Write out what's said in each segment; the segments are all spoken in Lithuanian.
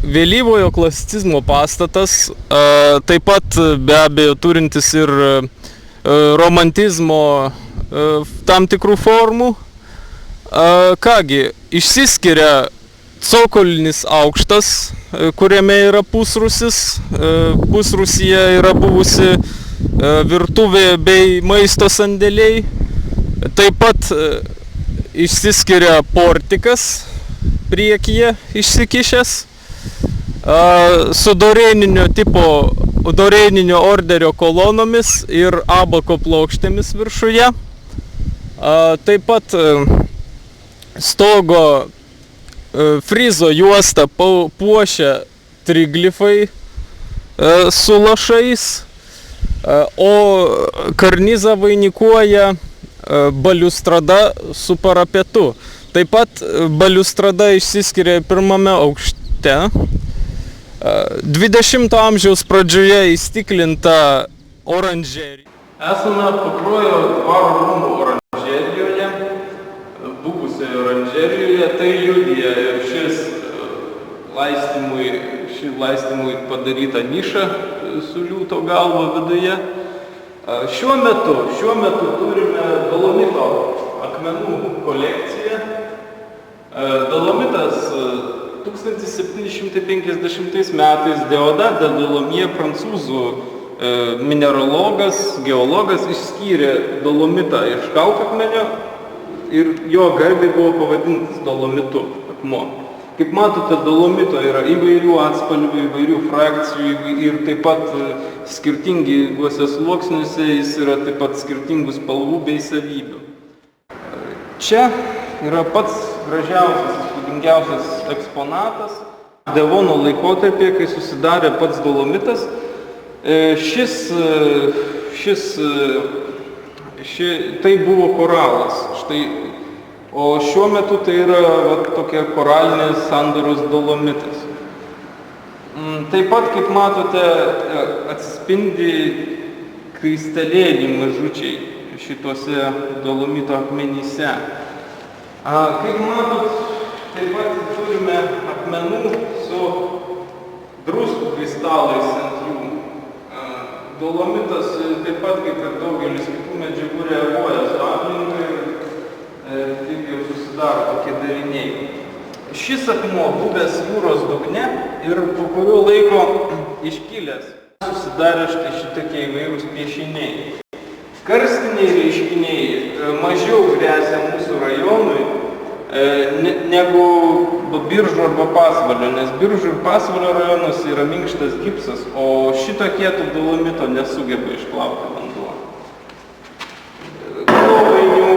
vėlyvojo klasicizmo pastatas, taip pat be abejo turintis ir romantizmo tam tikrų formų. Kągi, išsiskiria cokolinis aukštas, kuriame yra pusrūsis. Pusrūsyje yra buvusi virtuvė bei maisto sandėliai. Taip pat išsiskiria portikas priekyje išsikišęs su dorėninio tipo, dorėninio orderio kolonomis ir abako plokštėmis viršuje. Taip pat stogo frizo juostą puošia triglifai su lašais, o karnizą vainikuoja baliustrada su parapetu. Taip pat baliustrada išsiskiria pirmame aukšte. 20 amžiaus pradžioje įstiklinta oranžerija. Esame Pakruojo dvaro rūmų oranžerijoje, buvusioje oranžerijoje. Tai liudija ir ši laistymui padaryta niša su liūto galva viduje. Šiuo metu turime dolomito akmenų kolekciją. Dolomitas 1750 metais Deodat de Dolomier, prancūzų mineralogas, geologas, išskyrė dolomitą iš kalkakmenio ir jo garbei buvo pavadintas dolomitu akmuo. Kaip matote, dolomito yra įvairių atspalvių, įvairių frakcijų ir taip pat skirtinguose sluoksniuose jis yra taip pat skirtingų spalvų bei savybių. Čia yra pats gražiausias, įspūdingiausias eksponatas. Devono laikotarpyje, kai susidarė pats dolomitas, tai buvo koralas. Štai, o šiuo metu tai yra tokia koralinės sandaros dolomitas. Taip pat, kaip matote, atsispindi kristalėliai mažučiai šituose dolomito akmenyse. Kaip matot, taip pat turime akmenų su druskų kristalais ant jų. Dolomitas taip pat, kaip ir daugelis kitų medžiagų, reaguoja su aplinka ir taip jau susidaro tokie dariniai. Šis akmuo buvęs jūros dugne ir po kurio laiko iškilęs susidarė štai šitokie įvairūs piešiniai. Karstiniai reiškiniai mažiau gresia mūsų rajonui negu Biržų arba Pasvalio, nes Biržų ir Pasvalio rajonuose yra minkštas gipsas, o šito kieto dolomito nesugeba išplauti vanduo. Klovainių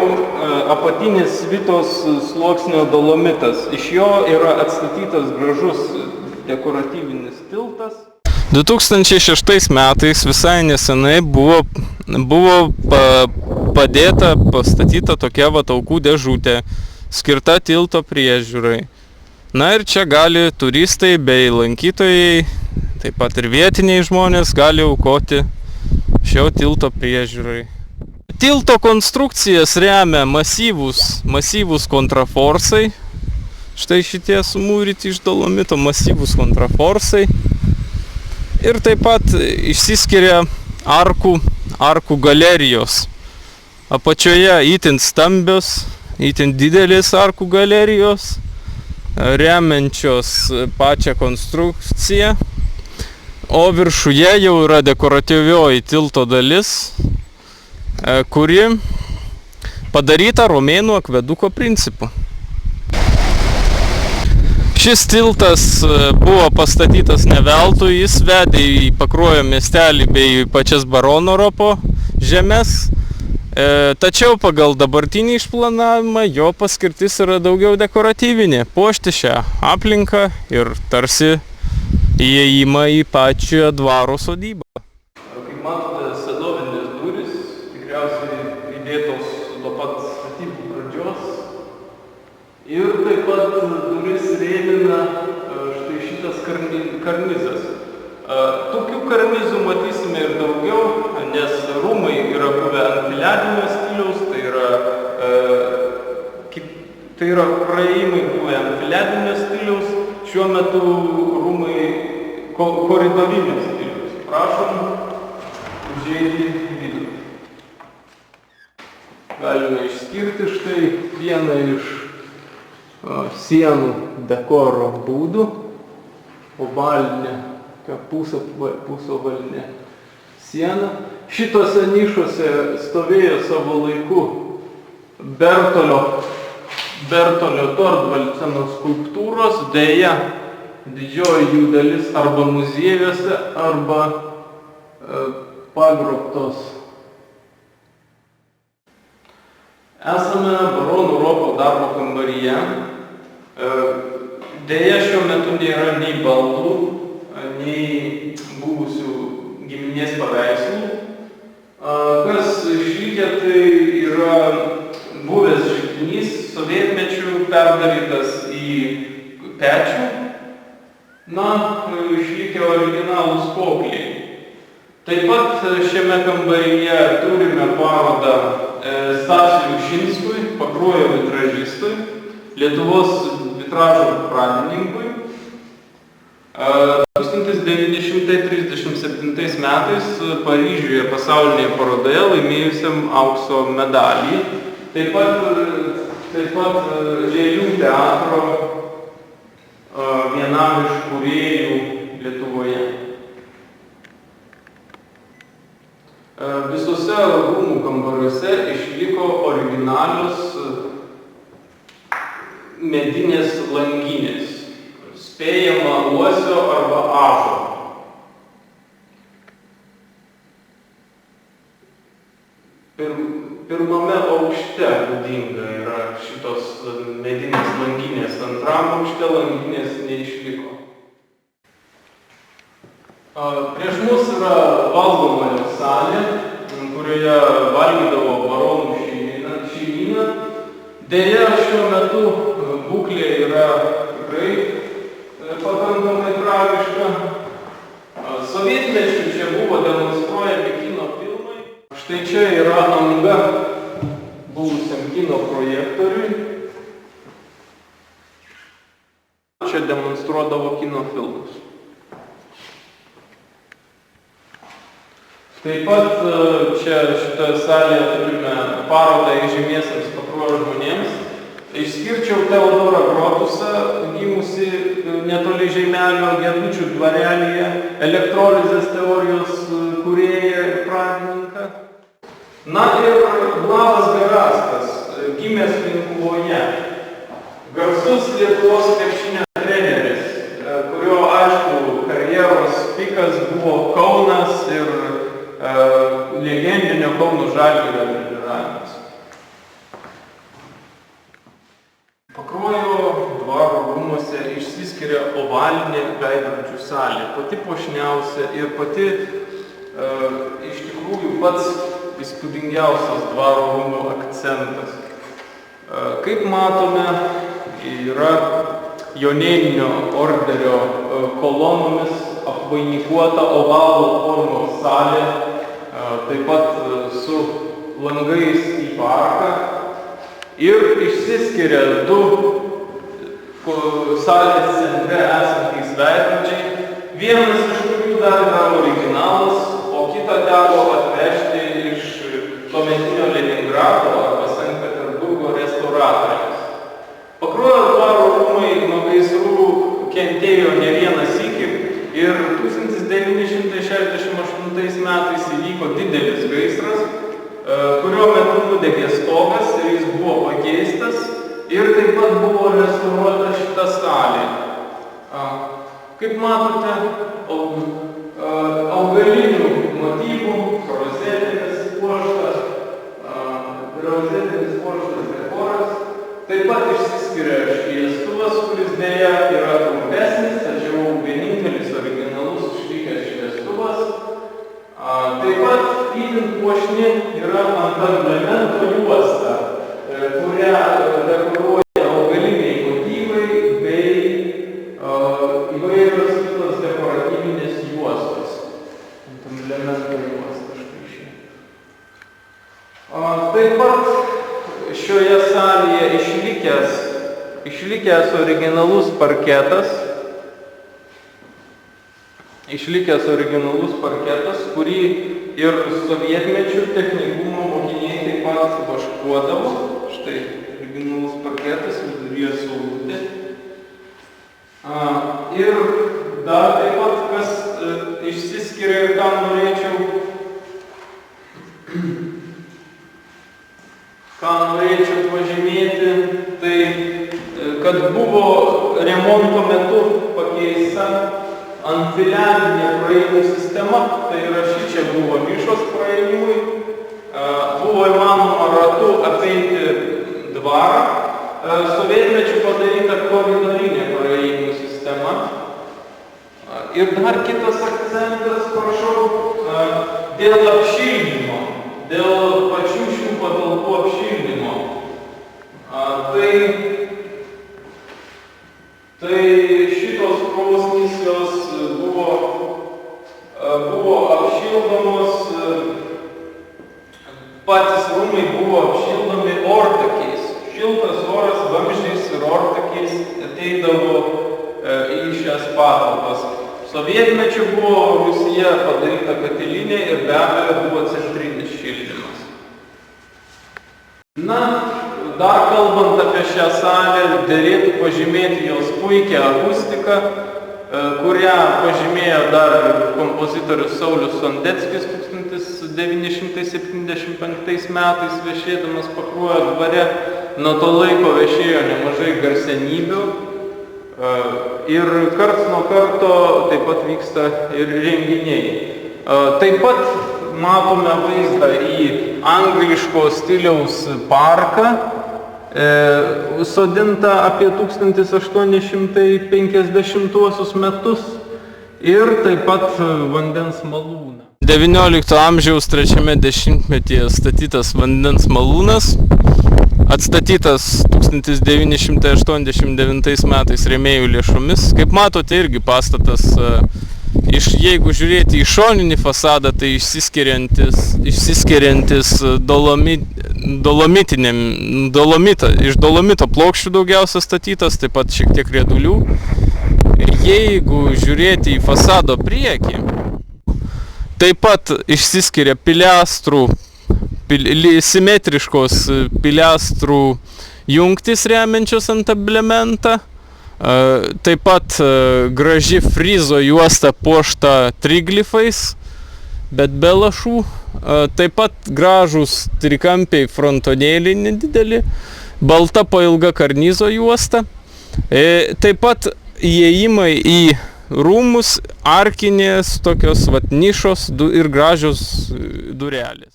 apatinis Svitos sluoksnio dolomitas. Iš jo yra atstatytas gražus dekoratyvinis tiltas. 2006 metais visai nesenai buvo pastatyta tokia aukų dėžutė, skirta tilto priežiūrai. Na ir čia gali turistai bei lankytojai, taip pat ir vietiniai žmonės gali aukoti šio tilto priežiūrai. Tilto konstrukcijas remia masyvūs kontraforsai. Štai šitie sumūryti iš dolomito masyvūs kontraforsai. Ir taip pat išsiskiria arkų galerijos. Apačioje itin stambios, itin didelės arkų galerijos, remiančios pačią konstrukciją. O viršuje jau yra dekoratyvioji tilto dalis, kuri padaryta romėnų akveduko principu. Šis tiltas buvo pastatytas ne veltui, jis vedė į Pakruojo miestelį bei pačias Barono Ropo žemes, tačiau pagal dabartinį išplanavimą jo paskirtis yra daugiau dekoratyvinė, puošti šią aplinką ir tarsi įėjimą į pačią dvaro sodybą. Kaip matote, sedovinės durys tikriausiai įdėtos nuo pat statybų pradžios. Ir taip pat duris rėmina štai šitas karnizas. Tokių karnizų matysime ir daugiau, nes rūmai yra buvę anfiliadinio stiliaus, tai yra praėjimai buvę anfiliadinio stiliaus. šiuo metu rūmai koridorinės stilius. Prašom užeiti į vidų. Galime išskirti štai vieną iš sienų dekoro būdų, ovalinė, pusovalinė siena. Šitose nišose stovėjo savo laiku Bertolio Torvaldseno skulptūros, deja, didžioji jų dalis arba muziejuose, arba pagrobtos. Esame baronų Roko darbo kambaryje. Deja, šiuo metu nėra nei baldų, nei buvusių giminės paveikslų. Kas išlikę, tai yra buvęs židinys, sovietmečių perdarytas į pečių. Na, išlikę originalūs kokliai. Taip pat šiame kambaryje turime parodą Stasiui Ušinskui, Pakruojo vitražistui, Lietuvos vitražo pradininkui. 1937 metais Paryžiuje pasaulinėje parodoje laimėjusiam aukso medalį. Taip pat Lėlių teatro vienam iš kūrėjų Lietuvoje. Visose rūmų kambariuose išliko originalios medinės langinės, spėjama uosio arba ąžuolo. Pirmame aukšte būdinga yra šitos medinės langinės, antram aukšte langinės neišliko. Prieš mus yra valgomojo salė, kurioje valgydavo baronų šeimyna. Deja, šiuo metu būklė yra tikrai pakankamai tragiška. Sovietmečiu čia buvo demonstruojami kino filmai. Štai čia yra anga buvusiam kino projektoriui. Čia demonstruodavo kino filmus. Taip pat čia šitoje salėje turime parodą įžymiesiems Pakruojo žmonėms. Išskirčiau Teodorą Grotusą, gimusi netoli Žeimelio Gedučių dvarelyje, elektrolizės teorijos kūrėją ir pradininką. Na ir Vladas Garastas, gimęs Linkuvoje, garsus Lietuvos krepšinio treneris, kurio, aišku, karjeros pikas buvo Kaunas ir legendinio Kauno Žalgirio treniravimas. Pakruojo dvaro rūmuose išsiskiria ovalinė veidrodžių salė, pati puošniausia ir pati iš tikrųjų pats įspūdingiausias dvaro rūmų akcentas. Kaip matome, yra Jonėninio orderio kolonomis apvainikuota ovalo formos salė, taip pat su langais į parką. Ir išsiskiria du salės centre esantys veidrodžiai. Vienas iš kurių dar yra originalas, o kitą teko atvežti iš tuometinio Leningrado arba Sankt Peterburgo restauratoriams. Pakruojo dvaro rūmai nuo gaisrų kentėjo ne vieną sykį ir 1968 metais įvyko didelis gaisras, kurio metu nudegė stogas ir jis buvo pakeistas ir taip pat buvo restauruota šita salė. Kaip matote, augalinių motyvų, rozetinis puoštas dekoras. Taip pat išsiskiria šviestuvas, kuris deja yra trumpesnis, tačiau vienintelis originalus išlikęs šviestuvas. Taip pat itin puošni yra antablemento juosta, kurią dekoruoja augaliniai motyvai bei įvairios kitos dekoratyvinės juostos. Antablemento juosta štai šį. Taip pat šioje salėje išlikęs originalus parketas, išlikęs originalus parketas, kurį ir sovietmečių technikumo mokiniai taip pat vaškuodavo. Štai originalus parketas, viduryje saulutė. Ir dar taip pat, kas išsiskiria ir ką norėčiau pažymėti, tai kad buvo remonto metu pakeista anfiliarinė praėjimų sistema, tai yra šičia buvo nišos praėjimui, buvo įmanoma ratu apeiti dvarą, sovietmečiu padaryta koridorinė praėjimų sistema. Ir dar kitas akcentas, prašau, dėl apšildymo, dėl pačių šių patalpų apšildymo. Tai šitos krosnys jos buvo apšildomos, patys rūmai buvo apšildomi ortakiais. Šiltas oras vamzdžiais ir ortakiais ateidavo į šias patalpas. Sovietmečiu buvo Rusija padaryta katilinė ir be abejo buvo centrinis šildymas. Na, dar kalbant apie šią salę, derėtų pažymėti jos puikią akustiką, kurią pažymėjo dar kompozitorius Saulius Sondeckis 1975 metais viešėdamas Pakruojo dvare. Nuo to laiko viešėjo nemažai garsenybių ir karts nuo karto taip pat vyksta ir renginiai. Taip pat matome vaizdą į angliško stiliaus parką, sodintą apie 1850 metus ir taip pat vandens malūną. XIX amžiaus trečiame dešimtmetyje statytas vandens malūnas, atstatytas 1989 metais rėmėjų lėšomis. Kaip matote, irgi pastatas, jeigu žiūrėti į šoninį fasadą, tai išsiskiriantis iš dolomito plokščių daugiausia statytas, taip pat šiek tiek riedulių. Jeigu žiūrėti į fasado priekį, taip pat išsiskiria pilestrų, simetriškos pilestrų jungtis remiančios ant ablementą, taip pat graži frizo juosta puošta triglifais, bet be lašų, taip pat gražūs trikampiai frontonėliai nedideli, balta pailga karnizo juosta, taip pat įėjimai į rūmus, arkinės, tokios nišos ir gražios durelės.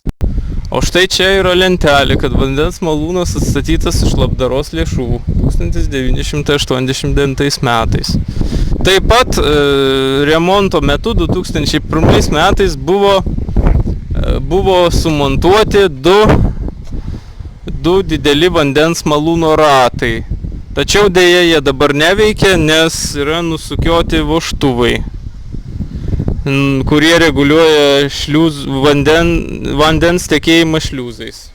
O štai čia yra lentelė, kad vandens malūnas atstatytas iš labdaros lėšų 1989 metais. Taip pat remonto metu 2001 metais buvo sumontuoti du dideli vandens malūno ratai. Tačiau dėja jie dabar neveikia, nes yra nusukioti vožtuvai, kurie reguliuoja vandens tekėjimą šliuzais.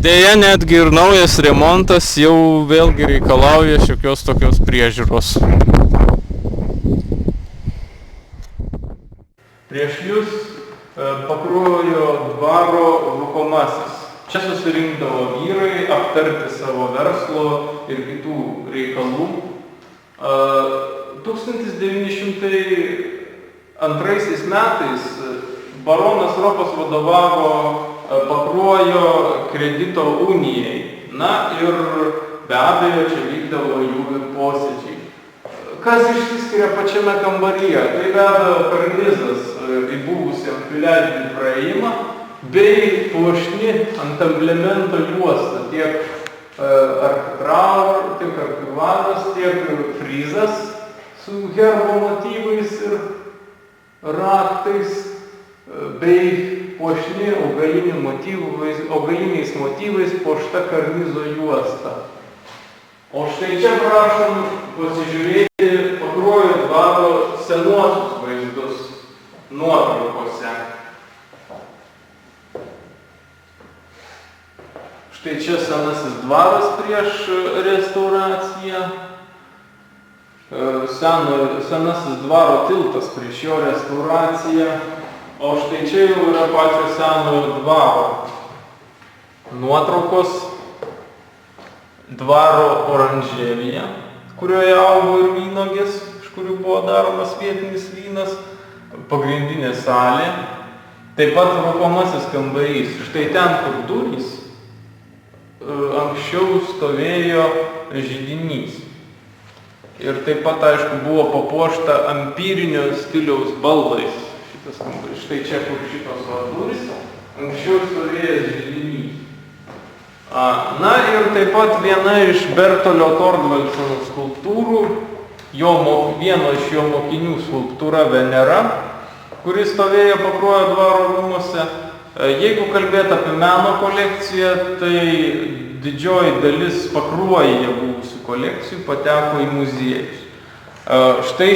Dėja, netgi ir naujas remontas jau vėlgi reikalauja šiokios tokios priežiūros. Prieš jūs Pakruojo dvaro rūkomasis. Čia susirinkdavo vyrai aptarti savo verslo ir kitų reikalų. 1902 metais baronas Ropas vadovavo Pakruojo kredito unijai. Na ir be abejo čia vykdavo jų posėdžiai. Kas išsiskiria pačiame kambaryje? Tai be abejo karnizas į buvusį anfiliarinį praėjimą bei puošni ant ablemento juosta, tiek arkivaras, tiek frizas su herbo motyvais ir raktais, bei puošni augaliniais motyvais puošta karnizo juosta. O štai čia prašom pasižiūrėti Pakruojo dvaro senuosius vaizdus nuotraukose. Štai čia senasis dvaras prieš restauraciją. Senasis dvaro tiltas prieš jo restauraciją. O štai čia jau yra pačio senojo dvaro nuotraukos. Dvaro oranžerija, kurioje augo ir vynuogės, iš kurių buvo daromas vietinis vynas. Pagrindinė salė. Taip pat rūkomasis kambarys. Štai ten, kur durys, anksčiau stovėjo židinys. Ir taip pat, aišku, buvo papuošta ampyrinio stiliaus baldais šitas kambarys. Štai čia, kur šitos durys, anksčiau stovėjęs židinys. Na ir taip pat viena iš Bertolio Torvaldsono skulptūrų, vieno iš jo mokinių skulptūra Venera, kuris stovėjo Pakruojo dvaro rūmuose. Jeigu kalbėt apie meno kolekciją, tai didžioji dalis Pakruojyje buvusių kolekcijų pateko į muziejus. Štai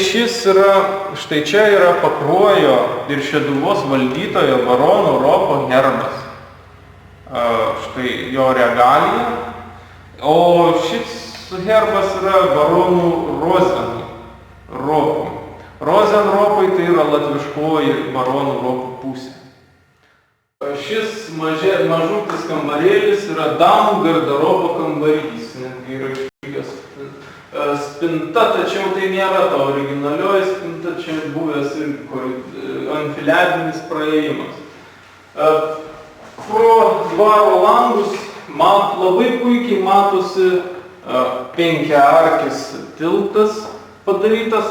čia yra Pakruojo ir Šeduvos valdytojo barono Ropo herbas. Štai jo regalija. O šis herbas yra baronų Rozenropų. Rozenropai tai yra latviškoji baronų Ropų pusė. Šis mažutis kambarėlis yra damų garderobo kambarys. Netgi yra išlikęs spinta, tačiau tai nėra ta originalioji spinta, čia buvęs ir anfiliadinis praėjimas. Pro dvaro langus labai puikiai matosi penkiaarkis tiltas, pastatytas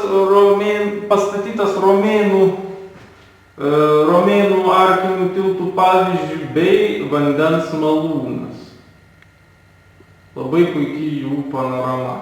romėnų arkinių tiltų pavyzdžių bei vandens malūnas. Labai puikiai jų panorama.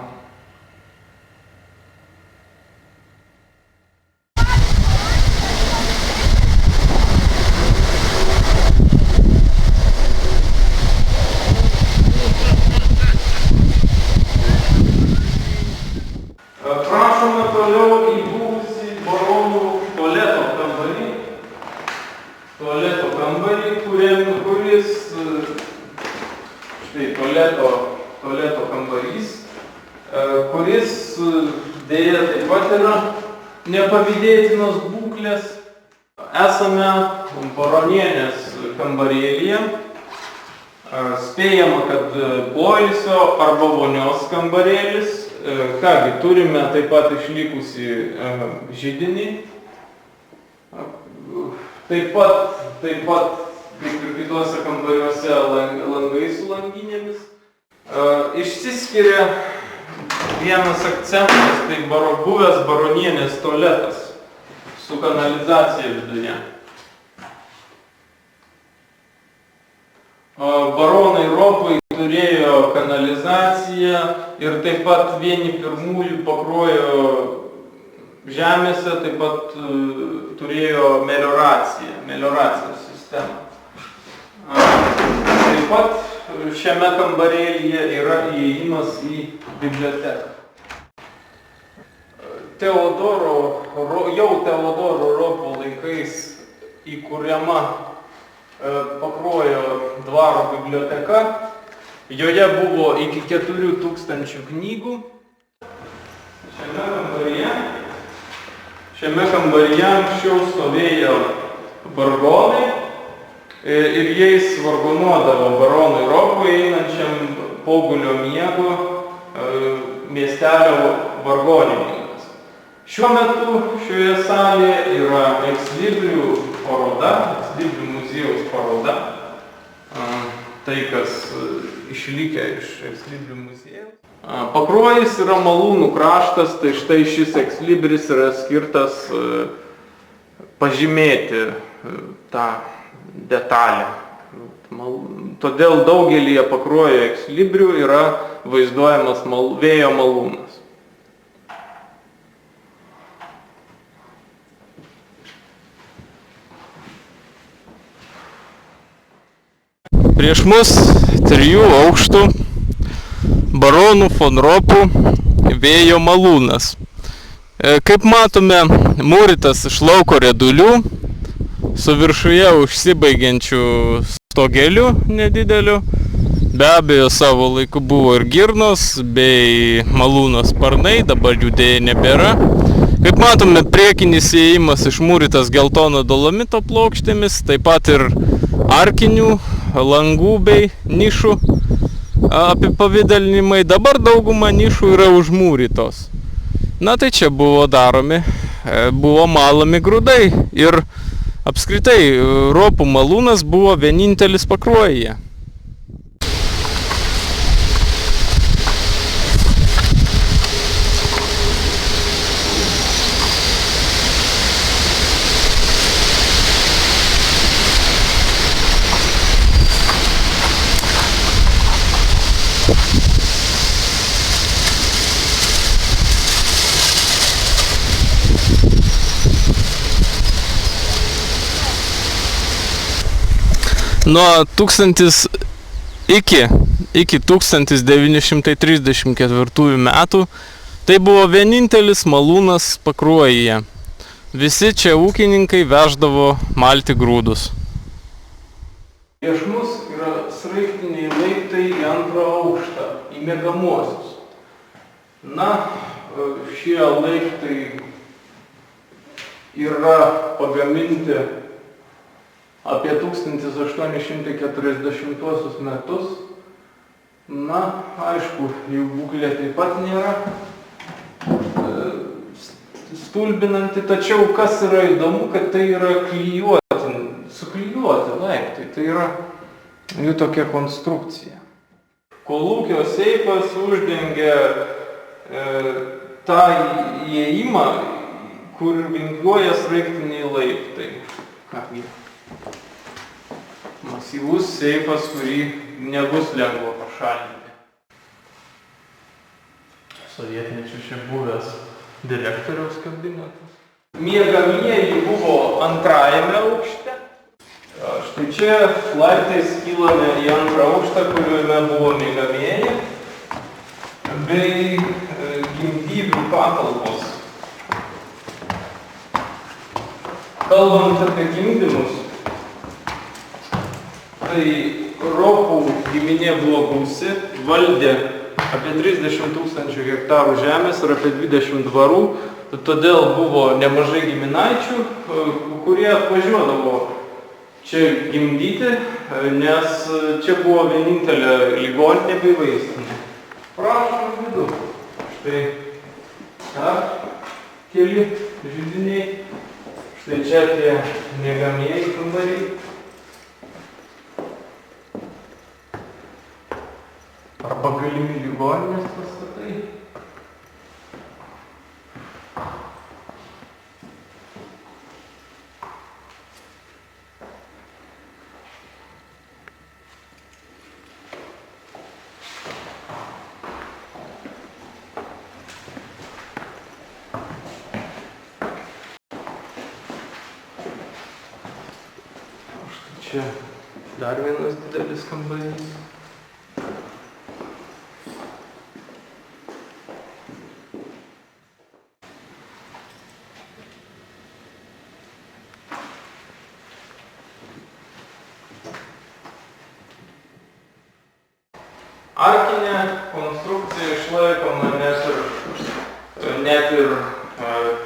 Prašome toliau į buvusį baronų tualeto kambarį, kuris, štai tualeto kambarys, kuris dėja taip pat yra nepavydėtinos būklės. Esame baronienės kambarėlyje. Spėjama, kad poilsio arba vonios kambarėlis. Kągi, turime taip pat išlikusį židinį. Taip pat, kaip ir kituose kambariuose, langai su langinėmis. Išsiskiria vienas akcentas, tai buvęs baronienės tualetas su kanalizacija viduje. Baronai Ropai turėjo kanalizaciją ir taip pat vieni pirmųjų Pakruojo žemėse taip pat turėjo melioracijos sistemą. Taip pat šiame kambarėlyje yra įėjimas į biblioteką. Jau Teodoro Ropo laikais įkuriama Pakruojo dvaro biblioteka. Joje buvo iki 4000 knygų. Šiame kambaryje anksčiau stovėjo vargonai ir jais vargonuodavo baronui Ropui einančiam Pogulio miego miestelio vargonininkas. Šiuo metu šioje salėje yra Ekslibrių muziejaus paroda. Tai, kas išlikę iš Ekslibrių muziejaus. Pakruojis yra malūnų kraštas, tai štai šis Ekslibris yra skirtas pažymėti tą detalę. Todėl daugelyje Pakruojo Ekslibrių yra vaizduojamas vėjo malūnas. Prieš mus 3 aukštų baronų von Ropų vėjo malūnas. Kaip matome, mūrytas iš lauko riedulių, su viršuje užsibaigiančiu stogeliu nedideliu Be abejo, savo laiku buvo ir girnos bei malūno sparnai, dabar jų dėja nebėra. Kaip matome, priekinis įėjimas išmūrytas geltono dolomito plokštėmis, taip pat ir arkinių, langų bei nišų apipavidalinimai. Dabar dauguma nišų yra užmūrytos. Na tai čia buvo malami grūdai ir apskritai ropų malūnas buvo vienintelis Pakruojyje. Nuo iki 1934 metų tai buvo vienintelis malūnas Pakruojyje. Visi čia ūkininkai veždavo malti grūdus. Prieš mus yra sraigtiniai laiptai į antrą aukštą, į miegamuosius. Na, šie laiptai yra pagaminti apie 1840 metus. Na, aišku, jų būklė taip pat nėra stulbinanti, tačiau kas yra įdomu, kad tai yra suklijuoti laiptai, tai yra jų tokia konstrukcija. Kolūkio seifas uždengia tą įėjimą, kur vingiuoja sraigtiniai laiptai. Masyvus seifas, kurį nebus lengva pašalinti. Sovietmečiu čia buvęs direktoriaus kabinetas. Miegamieji buvo antrajame aukšte. Štai čia laiptais kylame į antrą aukštą, kuriame buvo miegamieji bei gimdyvių patalpos. Kalbant apie gimdymus, tai ropų giminė buvo gausi, valdė apie 30 000 hektarų žemės ir apie 20 dvarų, todėl buvo nemažai giminaičių, kurie atvažiuodavo čia gimdyti, nes čia buvo vienintelė ligoninė bei vaistinė. Prašom vidų. Štai dar keli židiniai. Štai čia tie miegamieji kambariai. Arba galimi ligoninės pastatai. Čia dar vienas didelis kambarys. Arkinė konstrukcija išlaikoma net ir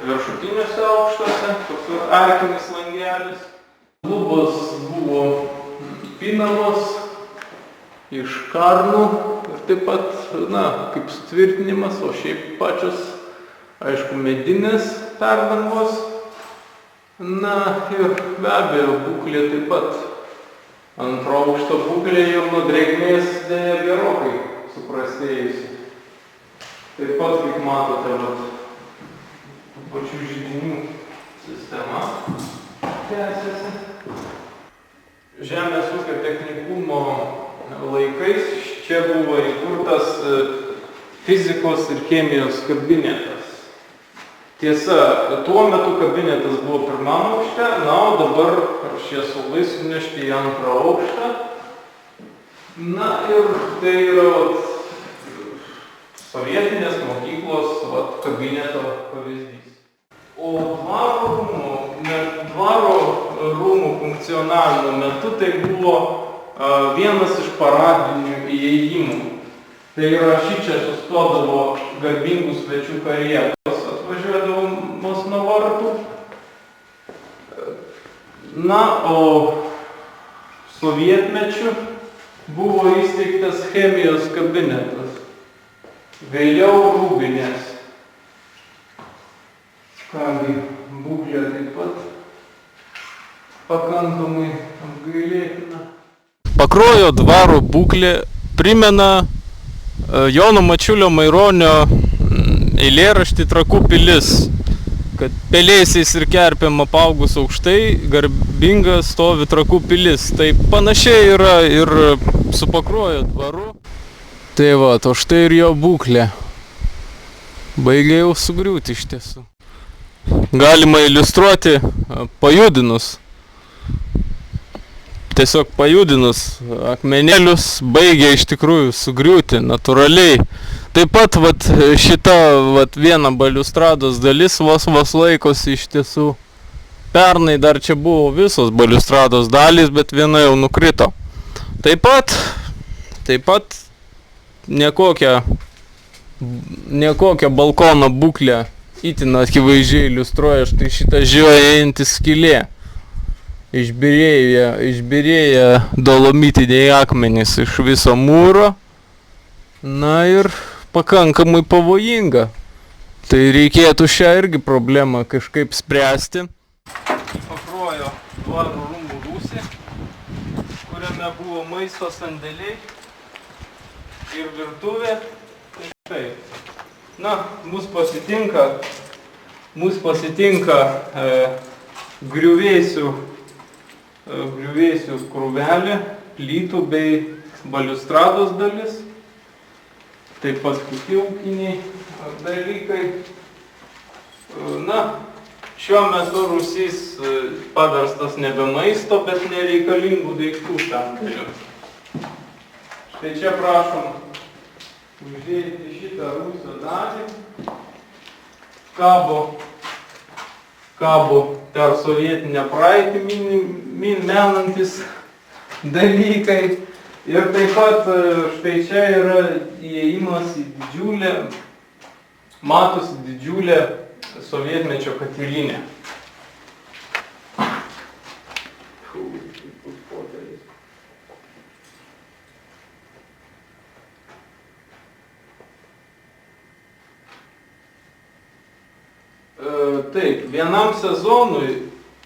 viršutiniuose aukštuose, toks arkinis langelis. Lubos buvo pinamos iš karnų ir taip pat, kaip sutvirtinimas, o šiaip pačios, aišku, medinės perdangos. Na ir be abejo, būklė taip pat. Antro aukšto būklė jau nuo drėgmės dėja gerokai suprastėjusi. Taip pat, kaip matote, pačių židinių sistema tęsiasi. Žemės ūkio technikumo laikais čia buvo įkurtas fizikos ir chemijos kabinetas. Tiesa, tuo metu kabinetas buvo pirmam aukšte, na, o dabar šie suolai sunešti į antrą aukštą. Na ir tai yra sovietinės mokyklos kabineto pavyzdys. O dvaro rūmų funkcionavimo metu tai buvo vienas iš paradinių įėjimų. Tai yra šičia sustodavo garbingų svečių karietos, atvažiuodavamos nuo vartų. Na, o sovietmečiu buvo įsteigtas chemijos kabinetas, vėliau rūbinės. Kągi, būklė taip pat pakankamai apgailėtina. Pakruojo dvaro būklė primena Jono Mačiulio Maironio eilėraštį Trakų pilis, kad pelėsiais ir kerpėm apaugus aukštai, garbinga stovi Trakų pilis. Tai panašiai yra ir su Pakruojo dvaru. Tai va, o štai ir jo būklė. Baigia jau sugriūti iš tiesų. Galima iliustruoti pajudinus. Tiesiog pajudinus akmenėlius baigia iš tikrųjų sugriūti natūraliai. Taip pat šita viena baliustrados dalis vos laikosi iš tiesų. Pernai dar čia buvo visos baliustrados dalys, bet viena jau nukrito. Taip pat nekokia balkono būklė itin akivaizdžiai iliustruoja štai šitą žiojantį skylė. Išbyrėję dolomitiniai akmenys iš viso mūro. Na ir pakankamai pavojinga. Tai reikėtų šią irgi problemą kažkaip spręsti. Pakruojo dvaro rūmų rūsį, kuriame buvo maisto sandėliai ir virtuvė. Taip. Na, mus pasitinka griuvėsių krūvelė, plytų bei baliustrados dalis. Taip pat kiti ūkiniai dalykai. Na, šiuo metu rūsys paverstas nebe maisto, bet nereikalingų daiktų sandėliu. Štai čia prašom uždėti šitą rūsio dalį. Kabo per sovietinę praeitį menantis dalykai. Ir taip pat štai čia yra įėjimas į matosi didžiulė sovietmečio katilinė. Taip, vienam sezonui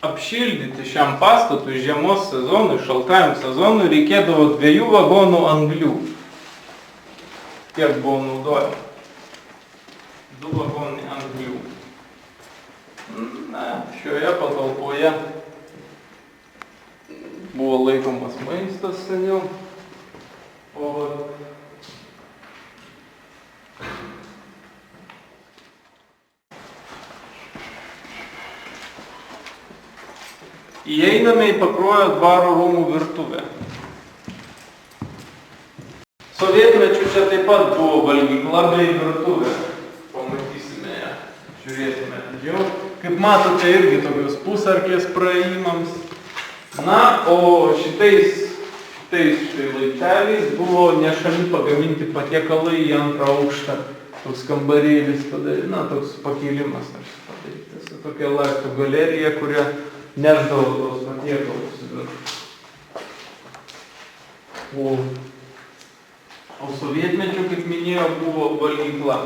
apšildyti šiam pastatui, žiemos sezonui, šaltajam sezonui reikėdavo 2 vagonų anglių. Tiek buvo naudojama. 2 vagonai anglių. Na, šioje patalpoje buvo laikomas maistas seniau. Įeiname į Pakruojo dvaro rūmų virtuvę. Sovietmečiu čia taip pat buvo valgykla bei virtuvė. Pamatysime ją, žiūrėsime atidžiau. Kaip matote, irgi tokios pusarkės praėjimams. Na, o šitais štai laipteliais buvo nešami pagaminti patiekalai į antrą aukštą. Toks kambarėlis padarytas, na, toks pakėlimas padarytas. Tokia laiptų galerija, kuria nešdavo tos patiekalus. O sovietmečiu, kaip minėjau, buvo valgykla.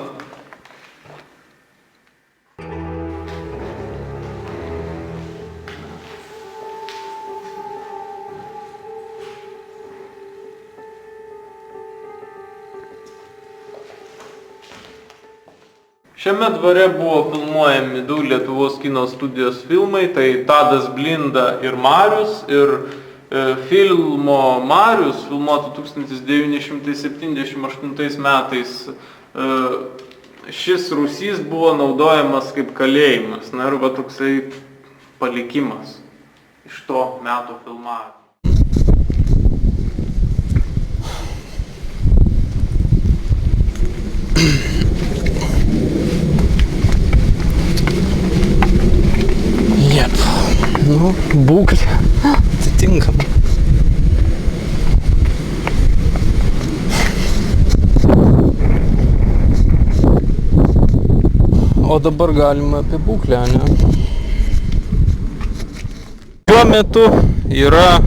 Šiame dvare buvo filmuojami 2 Lietuvos kino studijos filmai, tai Tadas Blinda ir Marius. Ir filmo Marius, filmuoto 1978 metais, šis rūsys buvo naudojamas kaip kalėjimas. Na ir va toksai palikimas iš to meto filmavimo. Būklė atitinkama. O dabar galima apie būklę, ne? Šiuo metu yra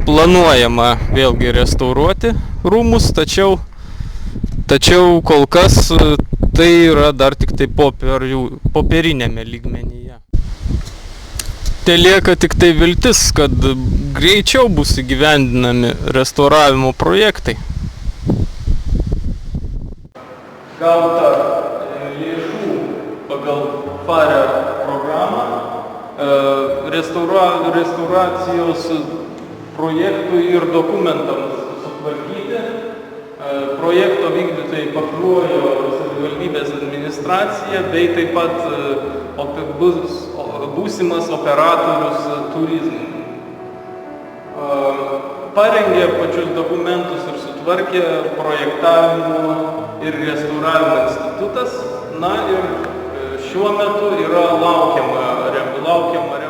planuojama vėlgi restauruoti rūmus, tačiau kol kas tai yra dar tik tai popierinėme lygmenyje. Telieka tik tai viltis, kad greičiau bus įgyvendinami restauravimo projektai. Gauta lėšų pagal FARE programą restauracijos projektui ir dokumentams sutvarkyti. Projekto vykdytojai pakruojo savivaldybės administracija, bei taip pat būsimas operatorius turizmui. Parengė pačius dokumentus ir sutvarkė projektavimo ir restauravimo institutas. Na ir šiuo metu yra laukiama